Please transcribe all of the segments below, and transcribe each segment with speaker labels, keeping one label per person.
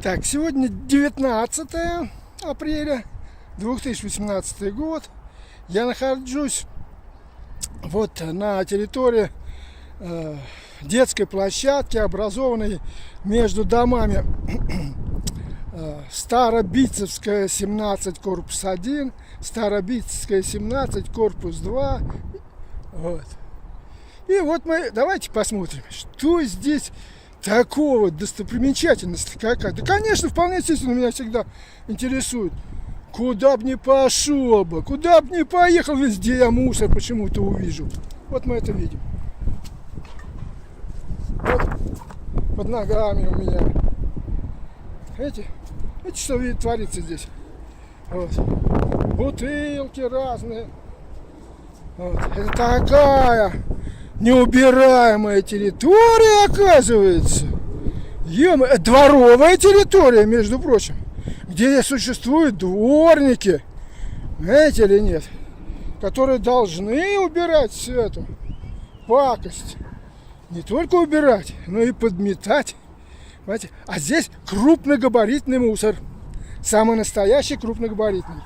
Speaker 1: Так, сегодня 19 апреля 2018 год. Я нахожусь вот на территории детской площадки, образованной между домами Старобитцевская 17, корпус 1, Старобитцевская 17, корпус 2. Вот. И вот мы, давайте посмотрим, что здесь такого достопримечательности какая. Да, конечно, вполне естественно, меня всегда интересует. Куда бы ни пошел бы, куда бы ни поехал, везде я мусор почему-то увижу. Вот мы это видим. Вот под ногами у меня. Видите, что творится здесь? Вот. Бутылки разные. Вот. Это такая неубираемая территория, оказывается. Дворовая территория, между прочим, где существуют дворники, знаете или нет, которые должны убирать всю эту пакость. Не только убирать, но и подметать. Понимаете? А здесь крупногабаритный мусор. Самый настоящий крупногабаритный.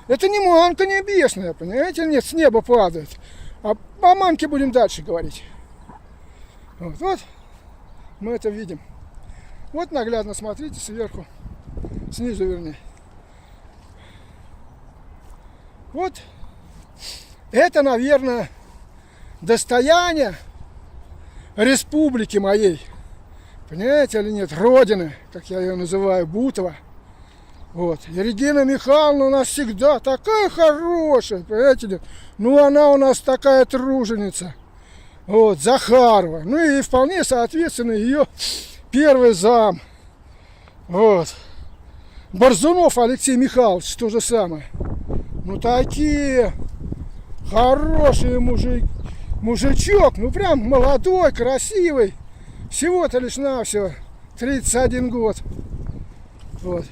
Speaker 1: Это не манка небесная, понимаете? Нет, с неба падает. А о манке будем дальше говорить. Вот мы это видим. Вот наглядно смотрите сверху. Снизу, вернее. Вот. Это, наверное, достояние республики моей. Понимаете или нет? Родины, как я ее называю, Бутово. Вот. И Регина Михайловна у нас всегда такая хорошая, понимаете ли? Ну, она у нас такая труженица. Вот, Захарова. Ну, и вполне соответственно ее первый зам. Вот. Борзунов Алексей Михайлович, то же самое. Ну, такие хорошие мужичок. Ну, прям молодой, красивый. Всего-то лишь навсего 31 год. Вот.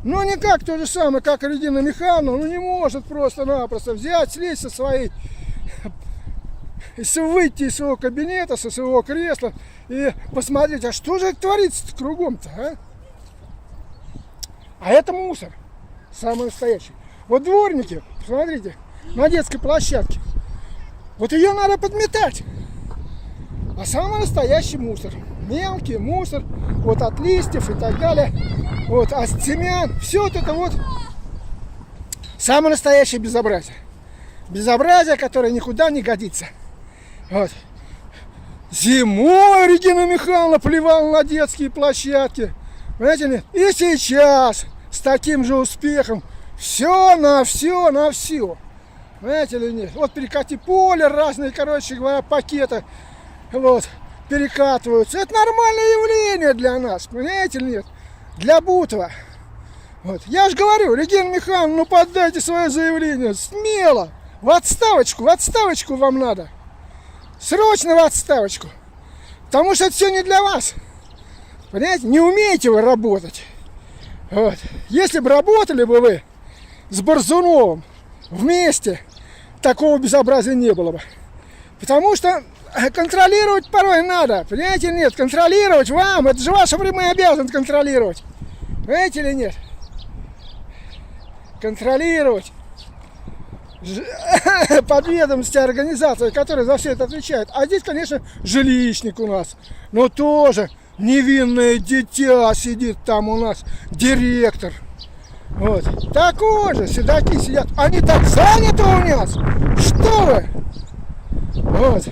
Speaker 1: Ну, не как то же самое, как Регина Михайловна, ну, не может просто-напросто взять, слезть со своей, выйти из своего кабинета, со своего кресла и посмотреть, а что же творится кругом-то, а? А это мусор, самый настоящий. Вот дворники, посмотрите, на детской площадке, вот ее надо подметать. А самый настоящий мусор, мелкий мусор, вот от листьев и так далее, вот от семян, все вот это вот самое настоящее безобразие. Безобразие, которое никуда не годится. Вот. Зимой Регина Михайловна плевала на детские площадки, понимаете ли? И сейчас с таким же успехом все на все на все. Понимаете ли нет? Вот перекати поле, разные, короче говоря, пакеты. Вот, перекатываются. Это нормальное явление для нас, понимаете или нет? Для Бутова. Вот. Я же говорю, Регина Михайловна, ну подайте свое заявление. Смело. В отставочку вам надо. Срочно в отставочку. Потому что это все не для вас. Понимаете, не умеете вы работать. Вот. Если бы работали бы вы с Борзуновым вместе, такого безобразия не было бы. Потому что контролировать порой надо, понимаете или нет? Контролировать вам, это же ваша прямая обязанность контролировать. Понимаете или нет? Контролировать подведомственности организации, которые за все это отвечают. А здесь, конечно, жилищник у нас. Но тоже невинное дитя сидит там у нас, директор. Вот. Такой же, седаки сидят. Они так заняты у нас. Что вы? Вот.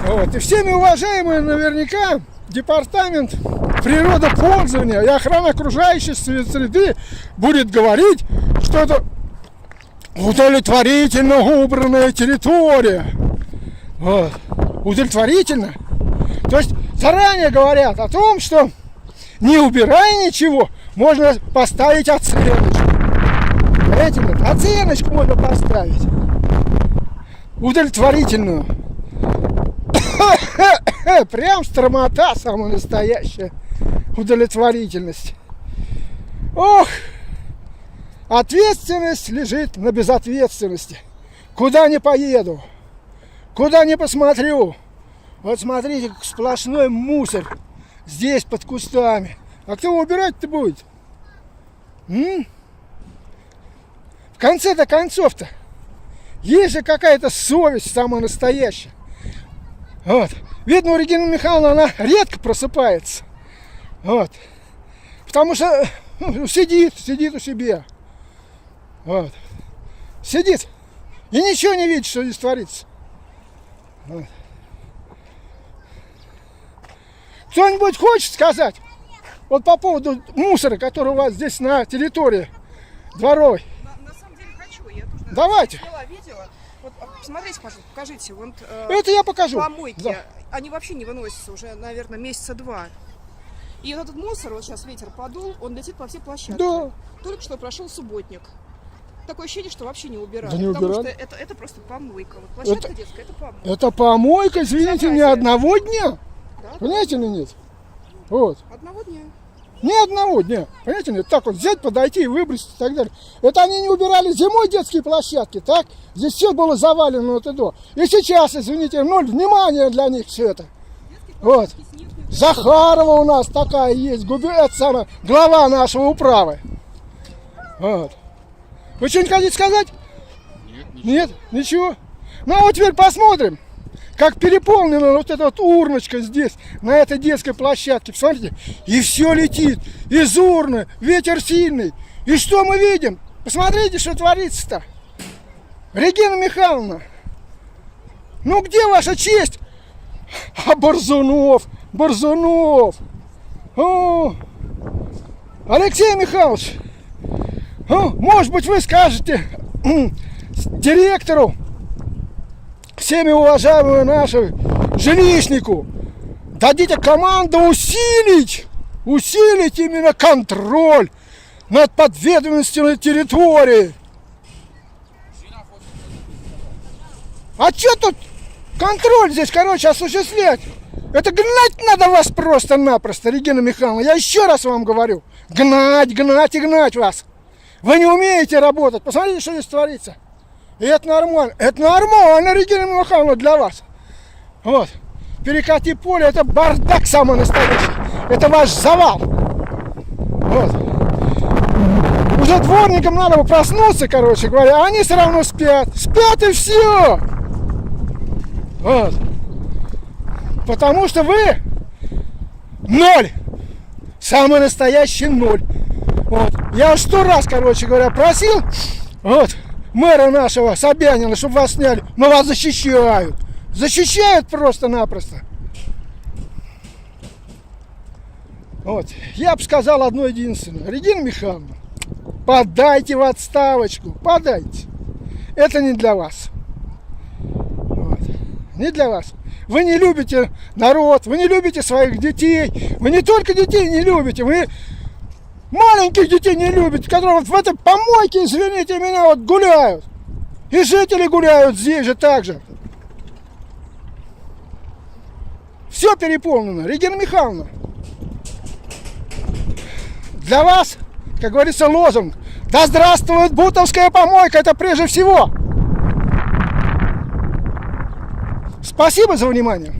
Speaker 1: Вот. И всеми уважаемые наверняка департамент природопользования и охраны окружающей среды будет говорить, что это удовлетворительно убранная территория. Вот. Удовлетворительно. То есть заранее говорят о том, что не убирая ничего, можно поставить оценочку. Понимаете, оценочку можно поставить. Удовлетворительную. Прям стромота самая настоящая. Удовлетворительность. Ох! Ответственность лежит на безответственности. Куда не поеду, куда не посмотрю. Вот смотрите, сплошной мусор здесь под кустами. А кто его убирать-то будет? В конце-то концов-то есть же какая-то совесть самая настоящая. Вот. Видно, у Регины Михайловны она редко просыпается. Вот. Потому что сидит у себя. Вот. Сидит и ничего не видит, что здесь творится. Вот. Кто-нибудь хочет сказать? Вот по поводу мусора, который у вас здесь на территории дворовой.
Speaker 2: На самом деле хочу. Я тоже
Speaker 1: Давайте.
Speaker 2: сняла видео. Вот посмотрите, пожалуйста, покажите. Вот,
Speaker 1: Это я покажу.
Speaker 2: помойки.
Speaker 1: Да.
Speaker 2: Они вообще не выносятся уже, наверное, месяца 2. И вот этот мусор, вот сейчас ветер подул, он летит по всей площадке.
Speaker 1: Да.
Speaker 2: Только что прошел субботник. Такое ощущение, что вообще не убирали.
Speaker 1: Да не
Speaker 2: потому
Speaker 1: убирали.
Speaker 2: что это просто помойка. Вот площадка детская, это помойка.
Speaker 1: Это помойка, извините, ни
Speaker 2: Безобразие.
Speaker 1: одного дня.
Speaker 2: Да?
Speaker 1: Понимаете или нет? Вот.
Speaker 2: Одного дня.
Speaker 1: Ни одного дня. Понимаете, нет? Так вот взять, подойти и выбросить и так далее. Это они не убирали зимой детские площадки, так? Здесь все было завалено вот и до. И сейчас, извините, ноль внимания для них все это. Вот. Захарова у нас такая есть, это самая, глава нашего управы. Вот. Вы что-нибудь хотите сказать? Нет, ничего. Ну а вот теперь посмотрим, как переполнена вот эта вот урночка здесь, на этой детской площадке. Посмотрите, и все летит, из урны, ветер сильный. И что мы видим? Посмотрите, что творится-то. Регина Михайловна, ну где ваша честь? А Борзунов, О, Алексей Михайлович, может быть, вы скажете директору, всеми уважаемому нашему жилищнику, дадите команду усилить именно контроль над подведомственной территорией. А что тут контроль здесь, осуществлять? Это гнать надо вас просто-напросто, Регина Михайловна. Я еще раз вам говорю. Гнать вас. Вы не умеете работать. Посмотрите, что здесь творится. И это нормально. Это нормально, Регина Михайловна, для вас. Вот. Перекати поле, это бардак самый настоящий. Это ваш завал. Вот. Уже дворникам надо бы проснуться, говоря, а они все равно спят. Спят и все. Вот. Потому что вы ноль. Самый настоящий ноль. Вот. Я уж 100 раз, просил мэра нашего Собянина, чтобы вас сняли. Но вас защищают. Защищают просто-напросто. Вот. Я бы сказал одно единственное. Регина Михайловна, подайте в отставочку. Подайте. Это не для вас. Вот. Не для вас. Вы не любите народ, вы не любите своих детей. Вы не только детей не любите, вы маленьких детей не любите, которые в этой помойке, извините меня, гуляют. И жители гуляют здесь же так же. Все переполнено. Регина Михайловна, для вас, как говорится, лозунг: да здравствует бутовская помойка, это прежде всего. Спасибо за внимание.